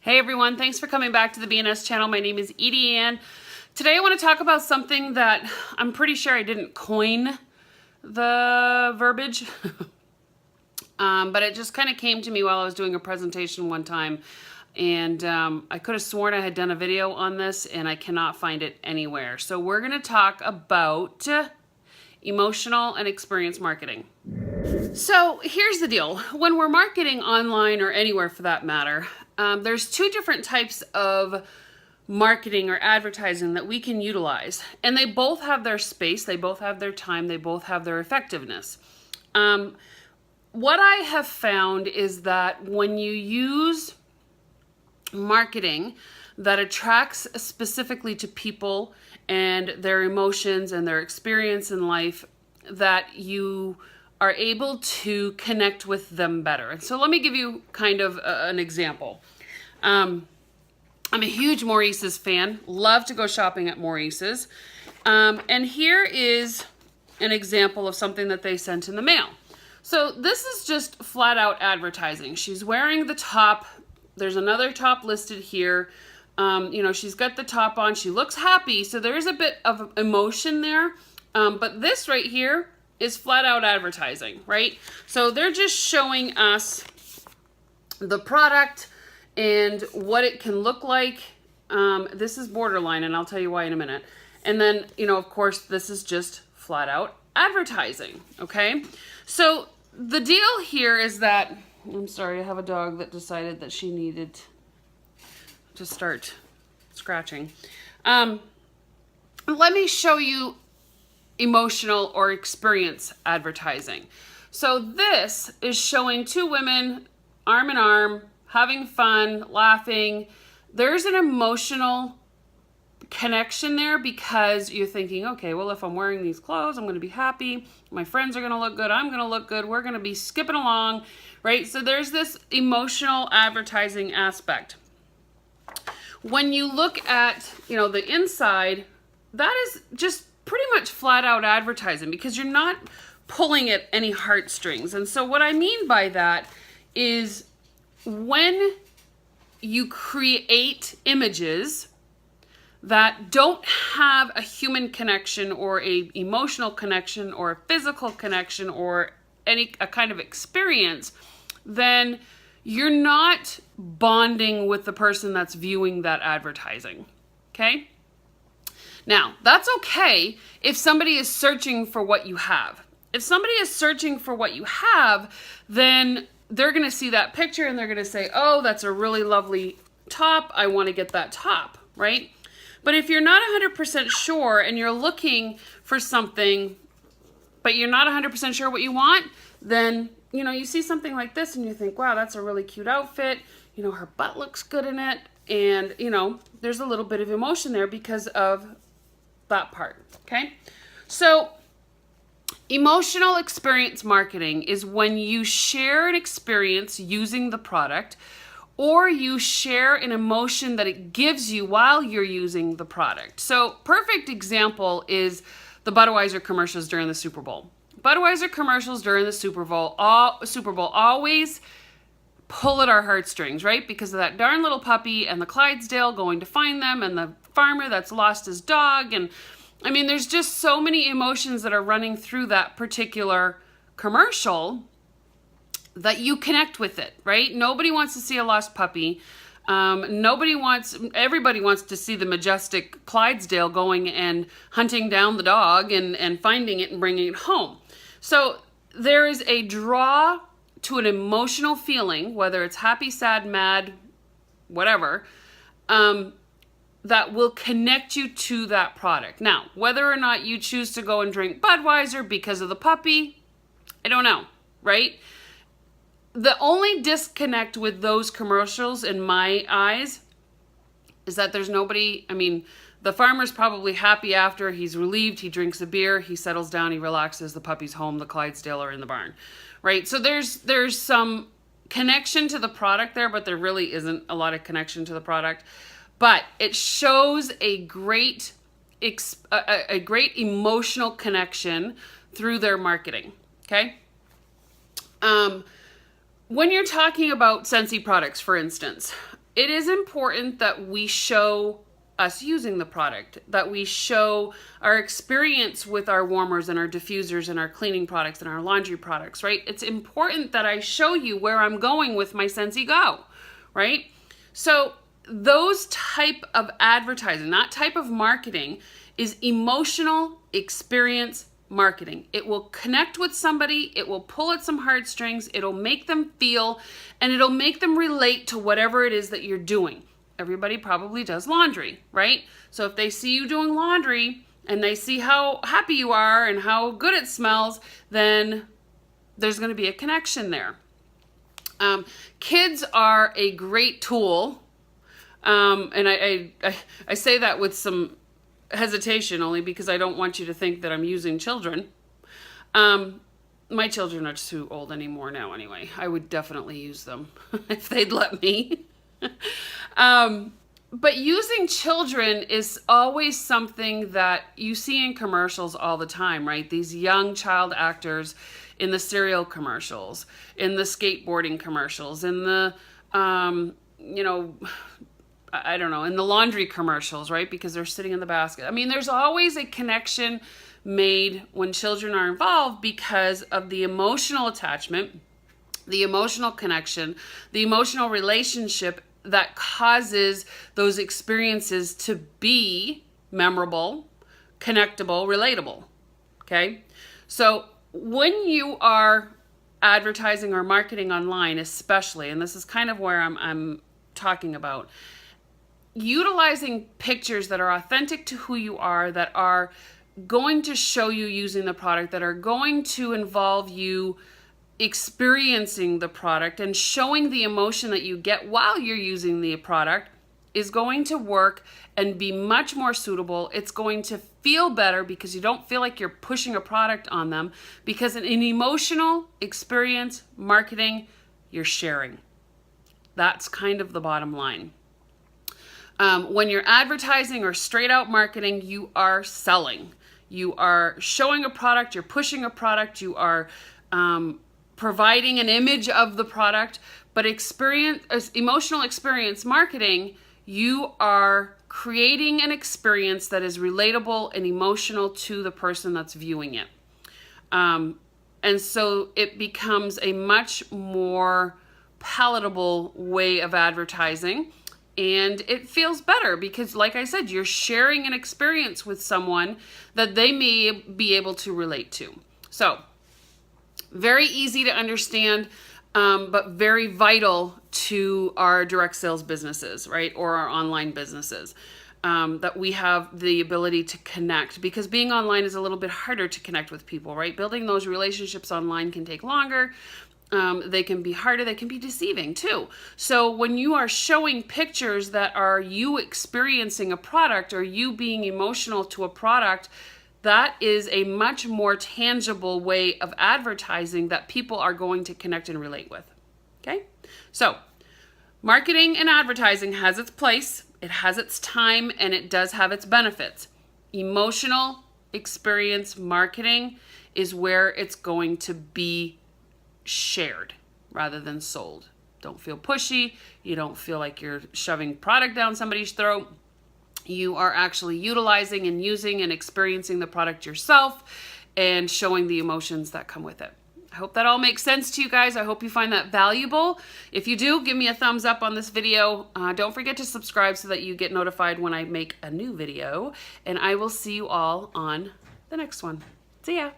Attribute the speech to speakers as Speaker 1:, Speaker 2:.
Speaker 1: Hey everyone, thanks for coming back to the BNS channel. My name is Edie Ann. Today I want to talk about something that I'm pretty sure I didn't coin the verbiage, but it just kind of came to me while I was doing a presentation one time. And I could have sworn I had done a video on this and I cannot find it anywhere. So we're going to talk about emotional and experience marketing. So here's the deal. When we're marketing online or anywhere for that matter, there's two different types of marketing or advertising that we can utilize. And they both have their space, they both have their time, they both have their effectiveness. What I have found is that when you use marketing that attracts specifically to people and their emotions and their experience in life, that you are able to connect with them better. And so let me give you kind of an example. I'm a huge Maurice's fan, love to go shopping at Maurice's. And here is an example of something that they sent in the mail. So this is just flat out advertising. She's wearing the top. There's another top listed here. She's got the top on. She looks happy. So there's a bit of emotion there. But this right here is flat out advertising, right? So they're just showing us the product and what it can look like. This is borderline, and I'll tell you why in a minute. And then, of course, this is just flat out advertising, okay? So the deal here is that, I'm sorry, I have a dog that decided that she needed to start scratching. Let me show you emotional or experience advertising. So this is showing two women arm in arm, having fun, laughing. There's an emotional connection there because you're thinking, okay, well, if I'm wearing these clothes, I'm going to be happy. My friends are going to look good. I'm going to look good. We're going to be skipping along, right? So there's this emotional advertising aspect. When you look at, the inside, that is just pretty much flat out advertising because you're not pulling at any heartstrings. And so what I mean by that is when you create images that don't have a human connection or a emotional connection or a physical connection or a kind of experience, then you're not bonding with the person that's viewing that advertising, okay? Now, that's okay if somebody is searching for what you have. If somebody is searching for what you have, then they're going to see that picture and they're going to say, oh, that's a really lovely top. I want to get that top, right? But if you're not 100% sure and you're looking for something, but you're not 100% sure what you want, then, you see something like this and you think, wow, that's a really cute outfit. Her butt looks good in it. And, there's a little bit of emotion there because of that part, okay? So emotional experience marketing is when you share an experience using the product or you share an emotion that it gives you while you're using the product. So perfect example is the Budweiser commercials during the Super Bowl. Budweiser commercials during the Super Bowl always pull at our heartstrings, right? Because of that darn little puppy and the Clydesdale going to find them and the farmer that's lost his dog. And I mean, there's just so many emotions that are running through that particular commercial that you connect with it, right? Nobody wants to see a lost puppy. Everybody wants to see the majestic Clydesdale going and hunting down the dog and finding it and bringing it home. So there is a draw to an emotional feeling, whether it's happy, sad, mad, whatever, that will connect you to that product. Now, whether or not you choose to go and drink Budweiser because of the puppy, I don't know, right? The only disconnect with those commercials in my eyes is that there's nobody, the farmer's probably happy after, he's relieved, he drinks a beer, he settles down, he relaxes, the puppy's home, the Clydesdale are in the barn, right? So there's some connection to the product there, but there really isn't a lot of connection to the product. But it shows a great emotional connection through their marketing, okay? When you're talking about Scentsy products, for instance, it is important that we show us using the product, that we show our experience with our warmers and our diffusers and our cleaning products and our laundry products, right? It's important that I show you where I'm going with my Scentsy Go, right? So those type of advertising, that type of marketing is emotional experience marketing. It will connect with somebody, it will pull at some heartstrings, it'll make them feel, and it'll make them relate to whatever it is that you're doing. Everybody probably does laundry, right? So if they see you doing laundry and they see how happy you are and how good it smells, then there's going to be a connection there. Kids are a great tool. And I say that with some hesitation only because I don't want you to think that I'm using children. My children are too old anymore now anyway. I would definitely use them if they'd let me. But using children is always something that you see in commercials all the time, right? These young child actors in the cereal commercials, in the skateboarding commercials, in the, you know, I don't know, in the laundry commercials, right? Because they're sitting in the basket. I mean, there's always a connection made when children are involved because of the emotional attachment, the emotional connection, the emotional relationship that causes those experiences to be memorable, connectable, relatable, okay? So when you are advertising or marketing online especially, and this is kind of where I'm talking about, utilizing pictures that are authentic to who you are, that are going to show you using the product, that are going to involve you experiencing the product and showing the emotion that you get while you're using the product is going to work and be much more suitable. It's going to feel better because you don't feel like you're pushing a product on them, because in emotional experience marketing, you're sharing. That's kind of the bottom line. When you're advertising or straight out marketing, you are selling. You are showing a product, you're pushing a product, you are providing an image of the product. But emotional experience marketing, you are creating an experience that is relatable and emotional to the person that's viewing it. And so it becomes a much more palatable way of advertising. And it feels better because, like I said, you're sharing an experience with someone that they may be able to relate to. So, very easy to understand, but very vital to our direct sales businesses, right? Or our online businesses, that we have the ability to connect, because being online is a little bit harder to connect with people, right? Building those relationships online can take longer. They can be harder, they can be deceiving too. So when you are showing pictures that are you experiencing a product or you being emotional to a product, that is a much more tangible way of advertising that people are going to connect and relate with. Okay? So marketing and advertising has its place, it has its time, and it does have its benefits. Emotional experience marketing is where it's going to be shared rather than sold. Don't feel pushy. You don't feel like you're shoving product down somebody's throat. You are actually utilizing and using and experiencing the product yourself and showing the emotions that come with it. I hope that all makes sense to you guys. I hope you find that valuable. If you do, give me a thumbs up on this video. Don't forget to subscribe so that you get notified when I make a new video. And I will see you all on the next one. See ya.